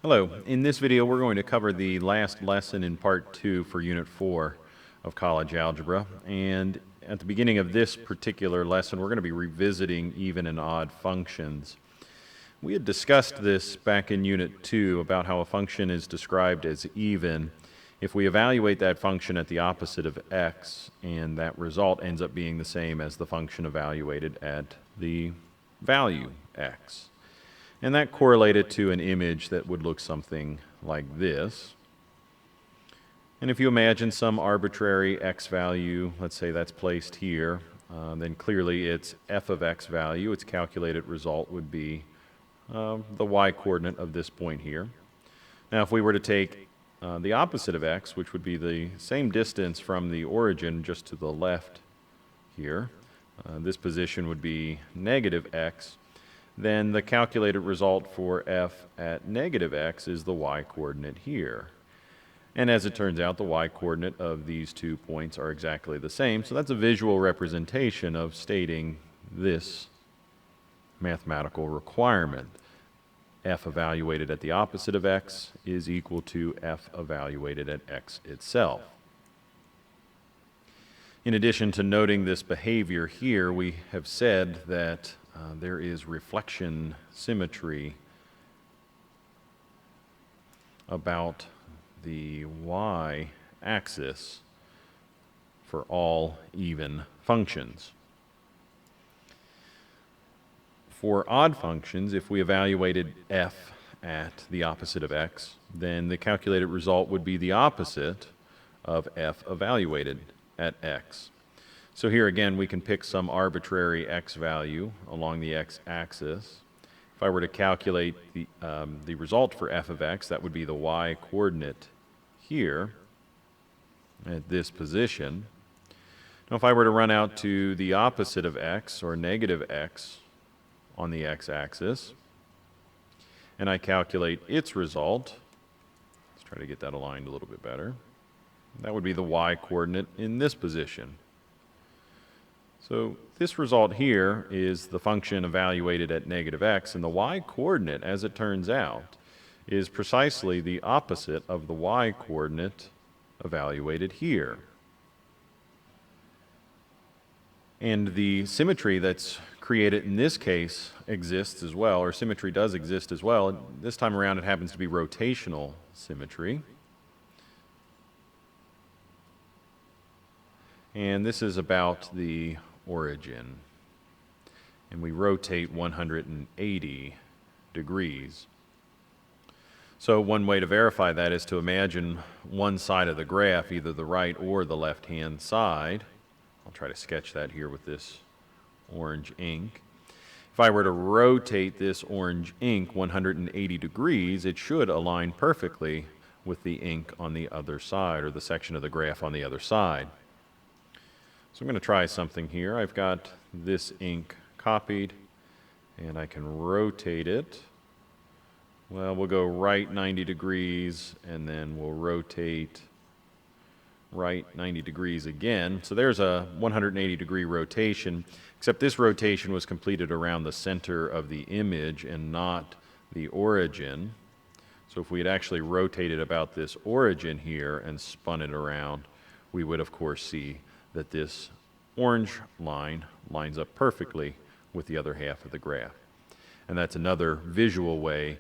Hello. In this video, we're going to cover the last lesson in Part 2 for Unit 4 of college algebra. And at the beginning of this particular lesson, we're going to be revisiting even and odd functions. We had discussed this back in Unit 2 about how a function is described as even if we evaluate that function at the opposite of x, and that result ends up being the same as the function evaluated at the value x. And that correlated to an image that would look something like this. And if you imagine some arbitrary x value, let's say that's placed here, then clearly its f of x value, its calculated result would be the y coordinate of this point here. Now if we were to take the opposite of x, which would be the same distance from the origin just to the left here, this position would be negative x, then the calculated result for f at negative x is the y coordinate here. And as it turns out, the y coordinate of these 2 points are exactly the same, so that's a visual representation of stating this mathematical requirement. F evaluated at the opposite of x is equal to f evaluated at x itself. In addition to noting this behavior here, we have said that there is reflection symmetry about the y-axis for all even functions. For odd functions, if we evaluated f at the opposite of x, then the calculated result would be the opposite of f evaluated at x. So here again, we can pick some arbitrary x value along the x-axis. If I were to calculate the result for f of x, that would be the y coordinate here at this position. Now if I were to run out to the opposite of x, or negative x, on the x-axis, and I calculate its result, let's try to get that aligned a little bit better, that would be the y coordinate in this position. So this result here is the function evaluated at negative x, and the y coordinate, as it turns out, is precisely the opposite of the y coordinate evaluated here. And the symmetry that's created in this case exists as well, or symmetry does exist as well. And this time around it happens to be rotational symmetry. And this is about the origin. And we rotate 180 degrees. So one way to verify that is to imagine one side of the graph, either the right or the left-hand side. I'll try to sketch that here with this orange ink. If I were to rotate this orange ink 180 degrees, it should align perfectly with the ink on the other side, or the section of the graph on the other side. So I'm going to try something here. I've got this ink copied, and I can rotate it. Well, we'll go right 90 degrees, and then we'll rotate right 90 degrees again. So there's a 180 degree rotation, except this rotation was completed around the center of the image and not the origin. So if we had actually rotated about this origin here and spun it around, we would of course see that this orange line lines up perfectly with the other half of the graph. And that's another visual way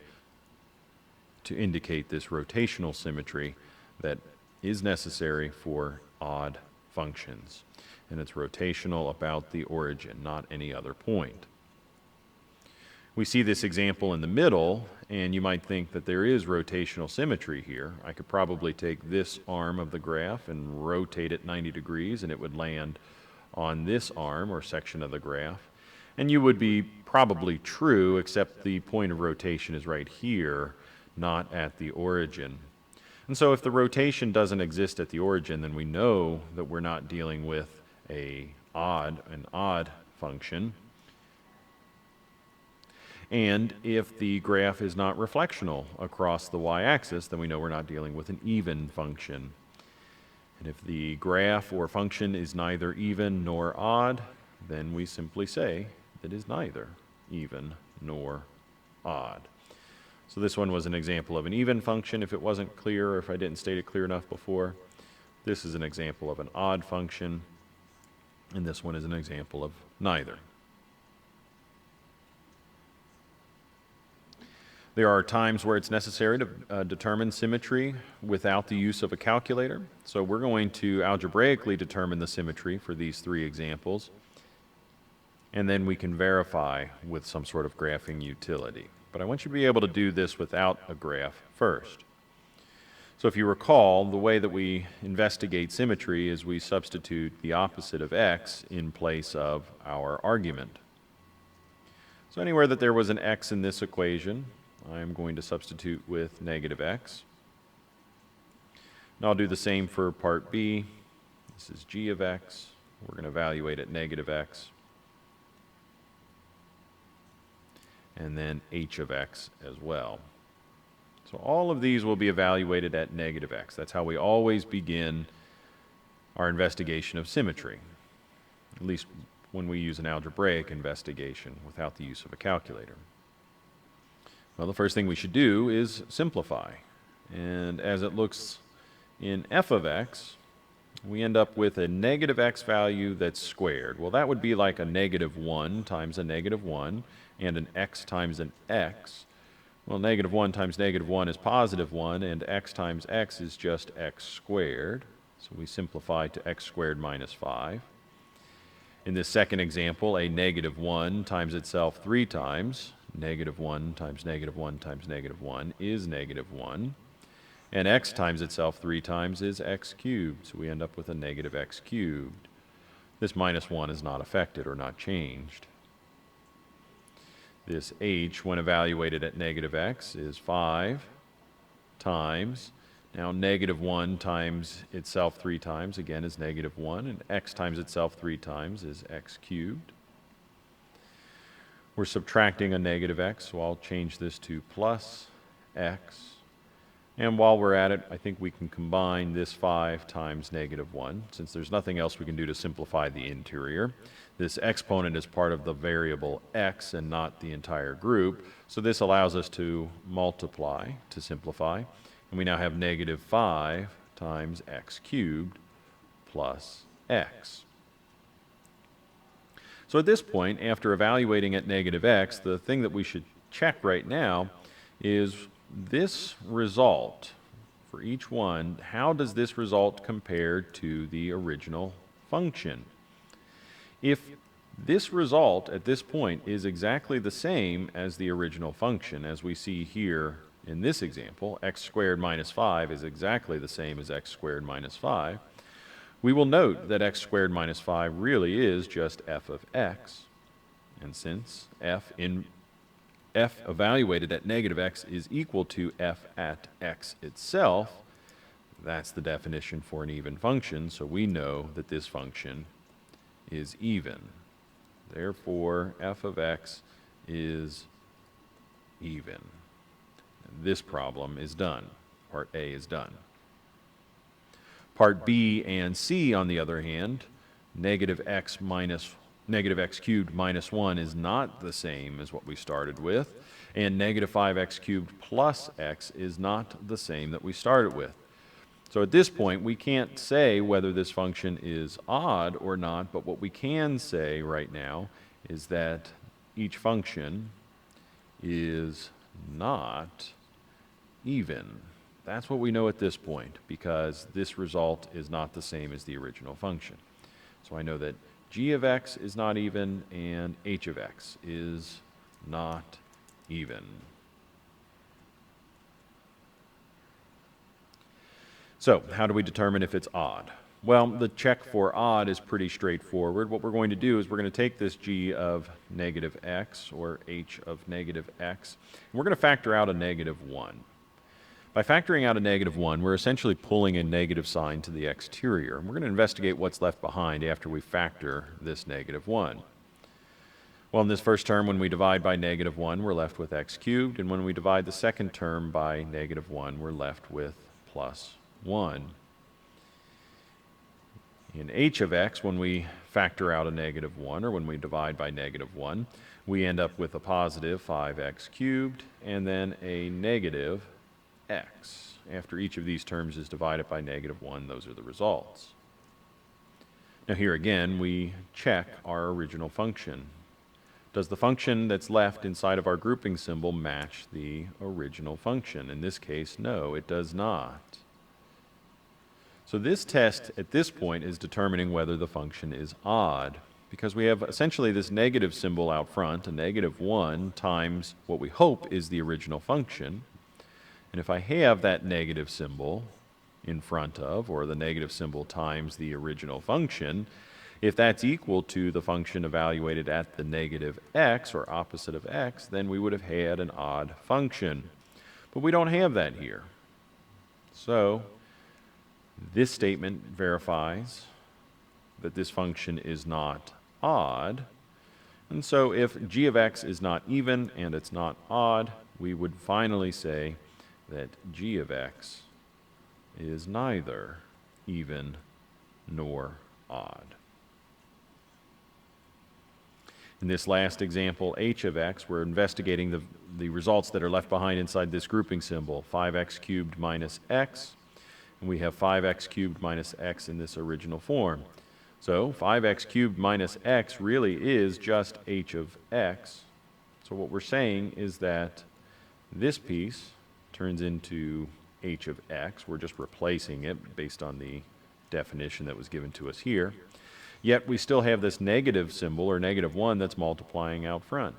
to indicate this rotational symmetry that is necessary for odd functions. And it's rotational about the origin, not any other point. We see this example in the middle, and you might think that there is rotational symmetry here. I could probably take this arm of the graph and rotate it 90 degrees, and it would land on this arm or section of the graph. And you would be probably true, except the point of rotation is right here, not at the origin. And so if the rotation doesn't exist at the origin, then we know that we're not dealing with an odd function. And if the graph is not reflectional across the y-axis, then we know we're not dealing with an even function. And if the graph or function is neither even nor odd, then we simply say that it is neither even nor odd. So this one was an example of an even function if it wasn't clear or if I didn't state it clear enough before. This is an example of an odd function, and this one is an example of neither. There are times where it's necessary to determine symmetry without the use of a calculator. So we're going to algebraically determine the symmetry for these three examples, and then we can verify with some sort of graphing utility. But I want you to be able to do this without a graph first. So if you recall, the way that we investigate symmetry is we substitute the opposite of x in place of our argument. So anywhere that there was an x in this equation, I'm going to substitute with negative x. And I'll do the same for part B. This is g of x. We're going to evaluate at negative x. And then h of x as well. So all of these will be evaluated at negative x. That's how we always begin our investigation of symmetry, at least when we use an algebraic investigation without the use of a calculator. Well, the first thing we should do is simplify. And as it looks in f of x, we end up with a negative x value that's squared. Well, that would be like a negative 1 times a negative 1 and an x times an x. Well, negative 1 times negative 1 is positive 1, and x times x is just x squared. So we simplify to x squared minus 5. In this second example, a negative 1 times itself 3 times. Negative 1 times negative 1 times negative 1 is negative 1. And x times itself 3 times is x cubed. So we end up with a negative x cubed. This minus 1 is not affected or not changed. This h, when evaluated at negative x, is 5 times, now negative 1 times itself 3 times, again, is negative 1, and x times itself 3 times is x cubed. We're subtracting a negative x, so I'll change this to plus x. And while we're at it, I think we can combine this 5 times negative 1, since there's nothing else we can do to simplify the interior. This exponent is part of the variable x and not the entire group, so this allows us to multiply to simplify. And we now have negative 5 times x cubed plus x. So at this point, after evaluating at negative x, the thing that we should check right now is this result for each one. How does this result compare to the original function? If this result at this point is exactly the same as the original function, as we see here in this example, x squared minus 5 is exactly the same as x squared minus 5, we will note that x squared minus 5 really is just f of x. And since f evaluated at negative x is equal to f at x itself, that's the definition for an even function, so we know that this function is even. Therefore, f of x is even. And this problem is done. Part A is done. Part B and C, on the other hand, negative x cubed minus 1 is not the same as what we started with, and negative 5x cubed plus x is not the same that we started with. So at this point, we can't say whether this function is odd or not, but what we can say right now is that each function is not even. That's what we know at this point, because this result is not the same as the original function. So I know that g of x is not even, and h of x is not even. So how do we determine if it's odd? Well, the check for odd is pretty straightforward. What we're going to do is we're going to take this g of negative x, or h of negative x, and we're going to factor out a negative 1. By factoring out a negative 1, we're essentially pulling a negative sign to the exterior. And we're going to investigate what's left behind after we factor this negative 1. Well, in this first term, when we divide by negative 1, we're left with x cubed. And when we divide the second term by negative 1, we're left with plus 1. In h of x, when we factor out a negative 1, or when we divide by negative 1, we end up with a positive 5x cubed and then a negative x. After each of these terms is divided by negative 1, those are the results. Now here again, we check our original function. Does the function that's left inside of our grouping symbol match the original function? In this case, no, it does not. So this test at this point is determining whether the function is odd, because we have essentially this negative symbol out front, a negative 1 times what we hope is the original function. And if I have that negative symbol in front of, or the negative symbol times the original function, if that's equal to the function evaluated at the negative x, or opposite of x, then we would have had an odd function. But we don't have that here. So this statement verifies that this function is not odd. And so if g of x is not even and it's not odd, we would finally say that g of x is neither even nor odd. In this last example, h of x, we're investigating the results that are left behind inside this grouping symbol, 5x cubed minus x. And we have 5x cubed minus x in this original form. So 5x cubed minus x really is just h of x. So what we're saying is that this piece turns into h of x. We're just replacing it based on the definition that was given to us here. Yet we still have this negative symbol, or negative 1, that's multiplying out front.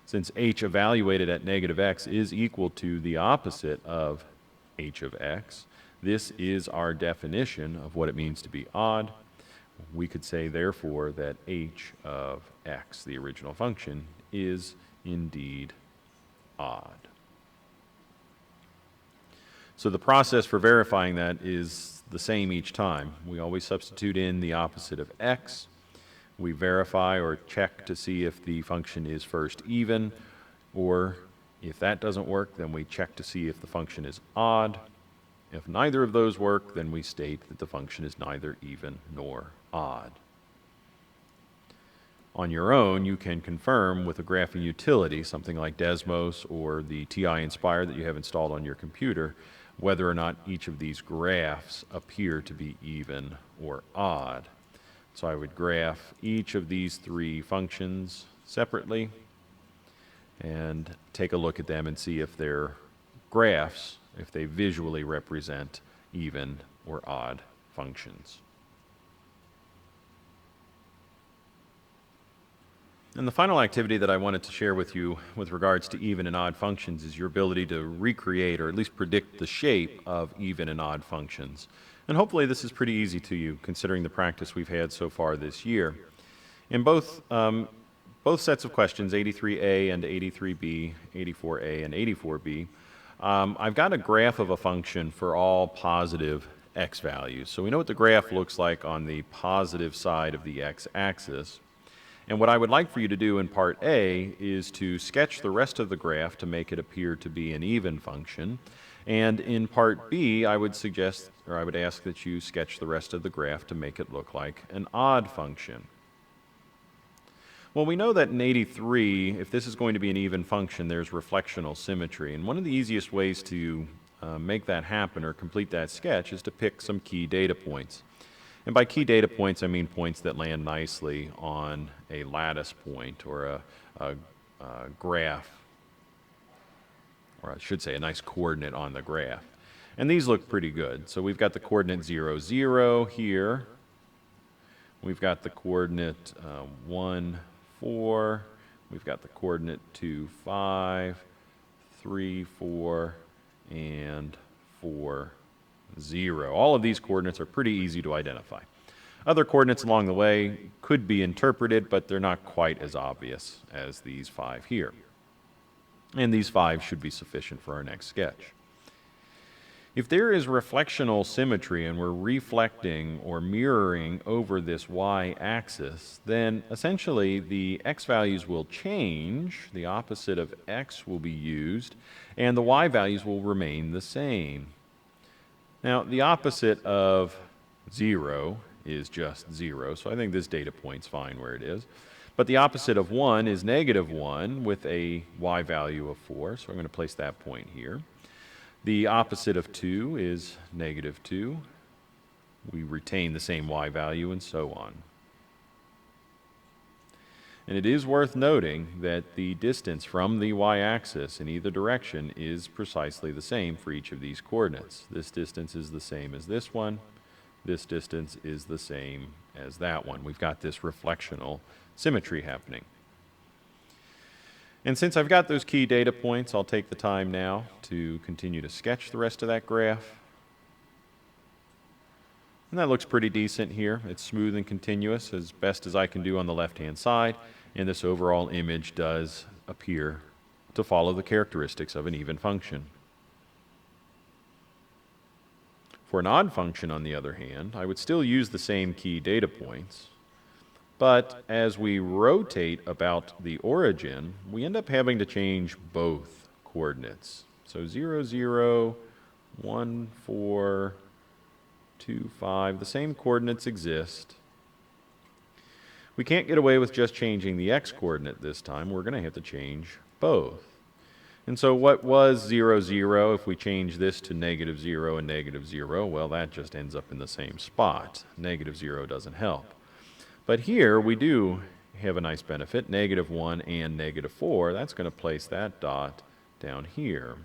Since h evaluated at negative x is equal to the opposite of h of x, this is our definition of what it means to be odd. We could say, therefore, that h of x, the original function, is indeed odd. So the process for verifying that is the same each time. We always substitute in the opposite of x. We verify or check to see if the function is first even, or if that doesn't work, then we check to see if the function is odd. If neither of those work, then we state that the function is neither even nor odd. On your own, you can confirm with a graphing utility, something like Desmos or the TI Inspire that you have installed on your computer, whether or not each of these graphs appear to be even or odd. So I would graph each of these three functions separately and take a look at them and see if they're graphs, if they visually represent even or odd functions. And the final activity that I wanted to share with you with regards to even and odd functions is your ability to recreate or at least predict the shape of even and odd functions. And hopefully this is pretty easy to you considering the practice we've had so far this year. In both sets of questions, 83A and 83B, 84A and 84B, I've got a graph of a function for all positive x values. So we know what the graph looks like on the positive side of the x-axis. And what I would like for you to do in part A is to sketch the rest of the graph to make it appear to be an even function. And in part B, I would suggest, or I would ask that you sketch the rest of the graph to make it look like an odd function. Well, we know that in 83, if this is going to be an even function, there's reflectional symmetry. And one of the easiest ways to make that happen or complete that sketch is to pick some key data points. And by key data points, I mean points that land nicely on a lattice point or a graph, or I should say a nice coordinate on the graph. And these look pretty good. So we've got the coordinate 0, 0 here. We've got the coordinate 1, 4. We've got the coordinate 2, 5, 3, 4, and 4, 0. All of these coordinates are pretty easy to identify. Other coordinates along the way could be interpreted, but they're not quite as obvious as these 5 here. And these 5 should be sufficient for our next sketch. If there is reflectional symmetry and we're reflecting or mirroring over this y-axis, then essentially the x values will change, the opposite of x will be used, and the y values will remain the same. Now, the opposite of 0 is just 0, so I think this data point's fine where it is. But the opposite of 1 is negative 1 with a y value of 4, so I'm going to place that point here. The opposite of 2 is negative 2. We retain the same y value and so on. And it is worth noting that the distance from the y-axis in either direction is precisely the same for each of these coordinates. This distance is the same as this one. This distance is the same as that one. We've got this reflectional symmetry happening. And since I've got those key data points, I'll take the time now to continue to sketch the rest of that graph. And that looks pretty decent here. It's smooth and continuous as best as I can do on the left-hand side, and this overall image does appear to follow the characteristics of an even function. For an odd function, on the other hand, I would still use the same key data points, but as we rotate about the origin, we end up having to change both coordinates. So 0, 0, 1, 4, 2, 5, the same coordinates exist. We can't get away with just changing the x-coordinate this time. We're going to have to change both. And so what was 0, 0, if we change this to negative 0 and negative 0, well, that just ends up in the same spot. Negative 0 doesn't help. But here we do have a nice benefit, negative 1 and negative 4. That's going to place that dot down here.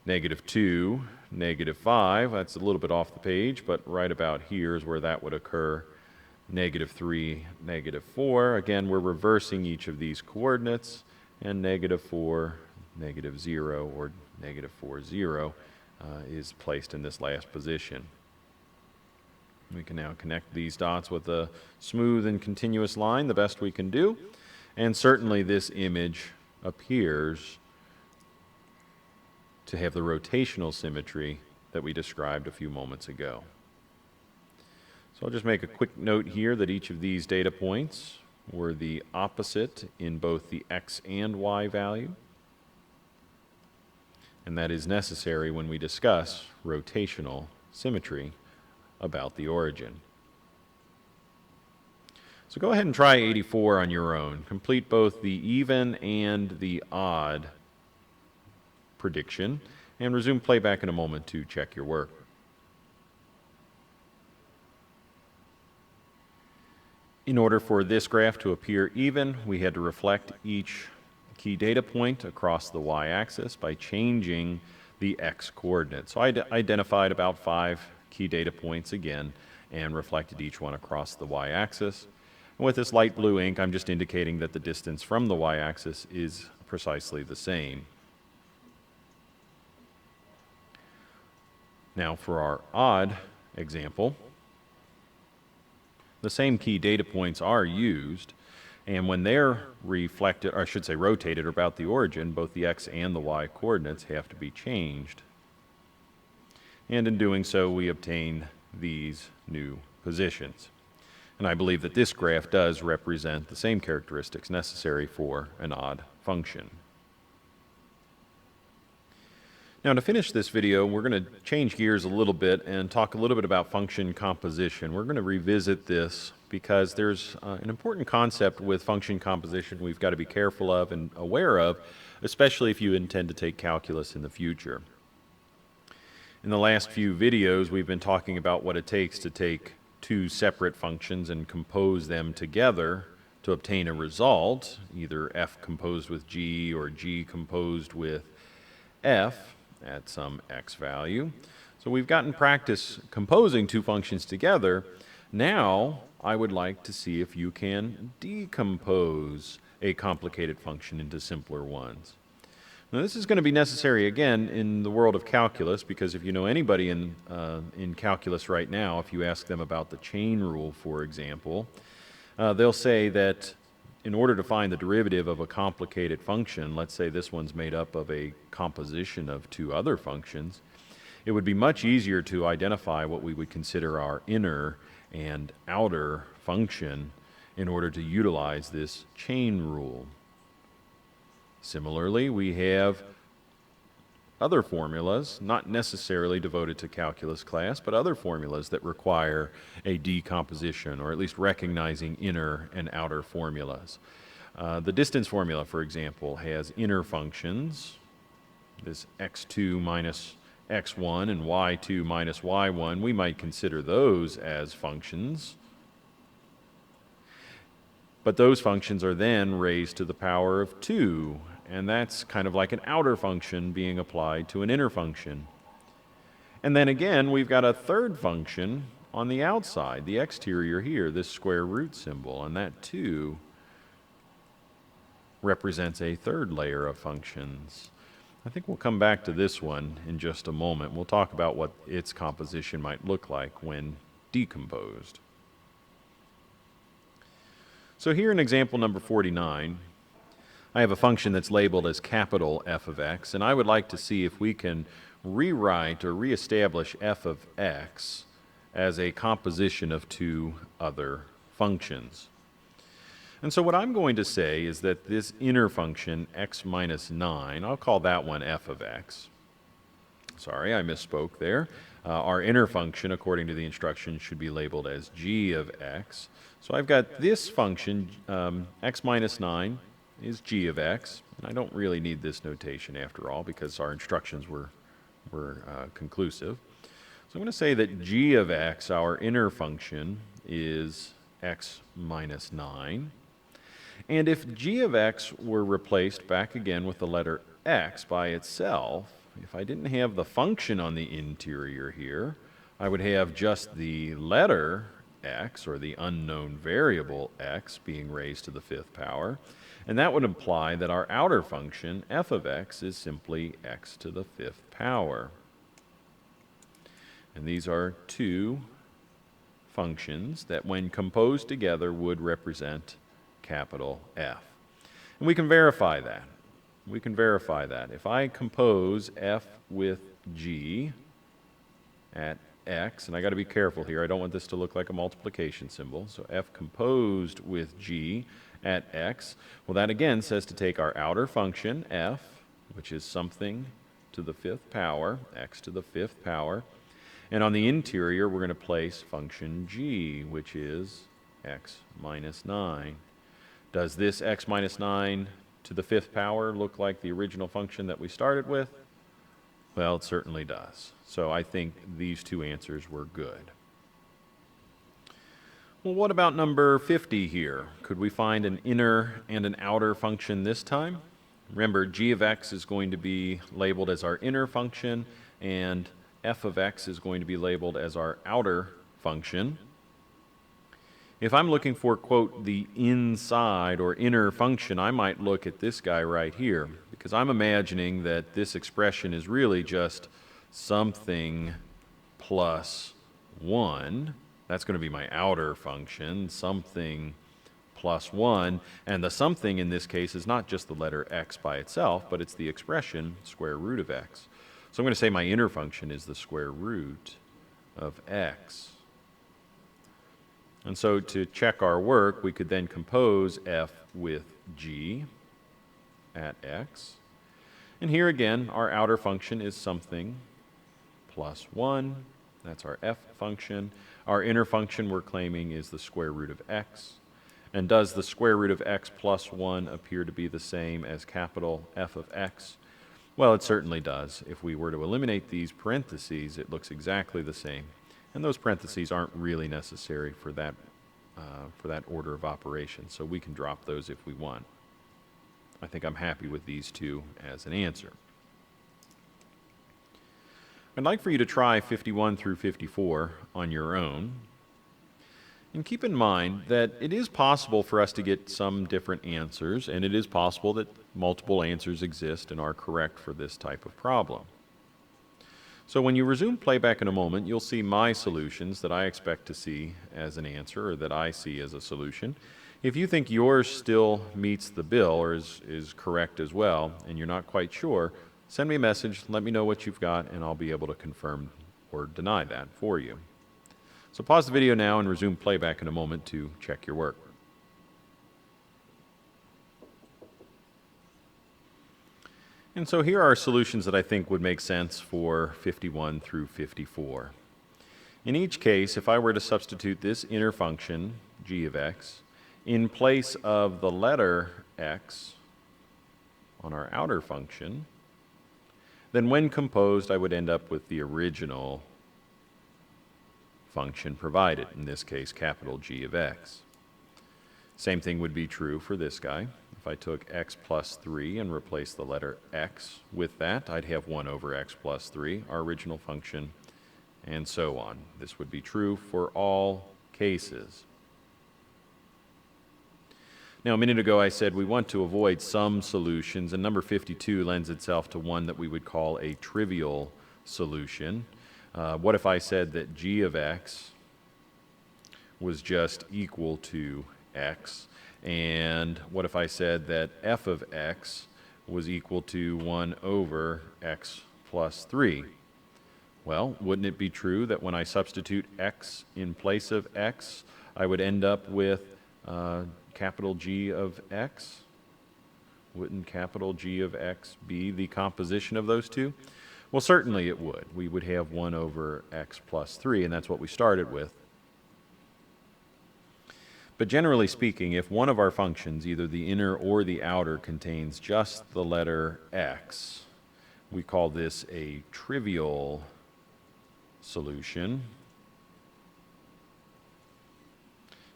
Negative 2, negative 5, that's a little bit off the page, but right about here is where that would occur. Negative 3, negative 4. Again, we're reversing each of these coordinates, and negative 4, negative 0, or negative 4, 0 is placed in this last position. We can now connect these dots with a smooth and continuous line the best we can do, and certainly this image appears to have the rotational symmetry that we described a few moments ago. So I'll just make a quick note here that each of these data points were the opposite in both the x and y value, and that is necessary when we discuss rotational symmetry about the origin. So go ahead and try 84 on your own. Complete both the even and the odd prediction, and resume playback in a moment to check your work. In order for this graph to appear even, we had to reflect each key data point across the y-axis by changing the x-coordinate. So I identified about 5 key data points again and reflected each one across the y-axis. And with this light blue ink, I'm just indicating that the distance from the y-axis is precisely the same. Now for our odd example, the same key data points are used, and when they're reflected, or I should say rotated about the origin, both the x and the y coordinates have to be changed. And in doing so, we obtain these new positions. And I believe that this graph does represent the same characteristics necessary for an odd function. Now, to finish this video, we're going to change gears a little bit and talk a little bit about function composition. We're going to revisit this because there's an important concept with function composition we've got to be careful of and aware of, especially if you intend to take calculus in the future. In the last few videos, we've been talking about what it takes to take two separate functions and compose them together to obtain a result, either f composed with g or g composed with f at some x value. So we've gotten practice composing two functions together. Now I would like to see if you can decompose a complicated function into simpler ones. Now this is going to be necessary again in the world of calculus, because if you know anybody in calculus right now, if you ask them about the chain rule, for example, they'll say that in order to find the derivative of a complicated function, let's say this one's made up of a composition of two other functions, it would be much easier to identify what we would consider our inner and outer function in order to utilize this chain rule. Similarly, we have other formulas, not necessarily devoted to calculus class, but other formulas that require a decomposition, or at least recognizing inner and outer formulas. The distance formula, for example, has inner functions, this x2 minus x1 and y2 minus y1. We might consider those as functions. But those functions are then raised to the power of 2, and that's kind of like an outer function being applied to an inner function. And then again, we've got a third function on the outside, the exterior here, this square root symbol, and that too represents a third layer of functions. I think we'll come back to this one in just a moment. We'll talk about what its composition might look like when decomposed. So here in example number 49, I have a function that's labeled as capital F of x, and I would like to see if we can rewrite or reestablish f of x as a composition of two other functions. And so what I'm going to say is that this inner function, x minus 9, I'll call that one f of x. Sorry, I misspoke there. Our inner function, according to the instructions, should be labeled as g of x. So I've got this function, x minus 9 is g of x. And I don't really need this notation after all because our instructions were conclusive. So I'm going to say that g of x, our inner function, is x minus 9. And if g of x were replaced back again with the letter x by itself, if I didn't have the function on the interior here, I would have just the letter x, or the unknown variable x, being raised to the fifth power. And that would imply that our outer function, f of x, is simply x to the fifth power. And these are two functions that, when composed together, would represent capital F. And we can verify that. We can verify that. If I compose f with g at x, and I got to be careful here, I don't want this to look like a multiplication symbol, so f composed with g at x, well, that again says to take our outer function, f, which is something to the fifth power, x to the fifth power, and on the interior we're going to place function g, which is x minus 9. Does this x minus 9 to the fifth power look like the original function that we started with? Well, it certainly does. So I think these two answers were good. Well, what about number 50 here? Could we find an inner and an outer function this time? Remember, g of x is going to be labeled as our inner function, and f of x is going to be labeled as our outer function. If I'm looking for, quote, the inside or inner function, I might look at this guy right here, because I'm imagining that this expression is really just something plus 1. That's going to be my outer function, something plus 1. And the something in this case is not just the letter x by itself, but it's the expression square root of x. So I'm going to say my inner function is the square root of x. And so to check our work, we could then compose f with g at x. And here again, our outer function is something plus 1. That's our f function. Our inner function we're claiming is the square root of x. And does the square root of x plus 1 appear to be the same as capital F of x? Well, it certainly does. If we were to eliminate these parentheses, it looks exactly the same. And those parentheses aren't really necessary for that order of operations, so we can drop those if we want. I think I'm happy with these two as an answer. I'd like for you to try 51 through 54 on your own. And keep in mind that it is possible for us to get some different answers, and it is possible that multiple answers exist and are correct for this type of problem. So when you resume playback in a moment, you'll see my solutions that I expect to see as an answer, or that I see as a solution. If you think yours still meets the bill or is correct as well, and you're not quite sure, send me a message, let me know what you've got, and I'll be able to confirm or deny that for you. So pause the video now and resume playback in a moment to check your work. And so here are solutions that I think would make sense for 51 through 54. In each case, if I were to substitute this inner function, g of x, in place of the letter x on our outer function, then when composed, I would end up with the original function provided, in this case, capital G of x. Same thing would be true for this guy. If I took x plus 3 and replaced the letter x with that, I'd have 1 over x plus 3, our original function, and so on. This would be true for all cases. Now, a minute ago I said we want to avoid some solutions, and number 52 lends itself to one that we would call a trivial solution. What if I said that g of x was just equal to x, and what if I said that f of x was equal to 1 over x plus 3? Well, wouldn't it be true that when I substitute x in place of x, I would end up with capital G of x? Wouldn't capital G of x be the composition of those two? Well, certainly it would. We would have 1 over x plus 3, and that's what we started with. But generally speaking, if one of our functions, either the inner or the outer, contains just the letter x, we call this a trivial solution.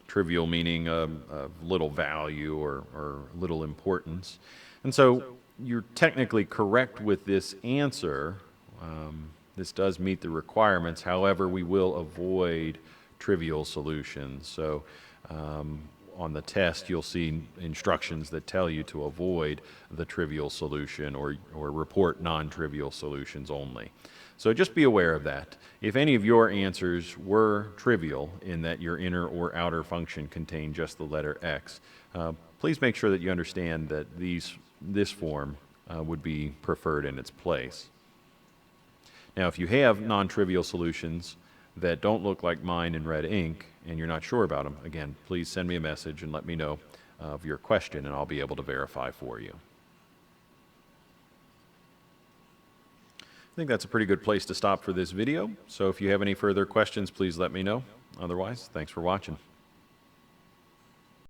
Trivial meaning of little value or little importance. And so you're technically correct with this answer. This does meet the requirements. However, we will avoid trivial solutions. So on the test, you'll see instructions that tell you to avoid the trivial solution or report non-trivial solutions only. So just be aware of that. If any of your answers were trivial in that your inner or outer function contained just the letter x, please make sure that you understand that this form would be preferred in its place. Now, if you have non-trivial solutions that don't look like mine in red ink and you're not sure about them, again, please send me a message and let me know of your question, and I'll be able to verify for you. I think that's a pretty good place to stop for this video. So if you have any further questions, please let me know. Otherwise, thanks for watching.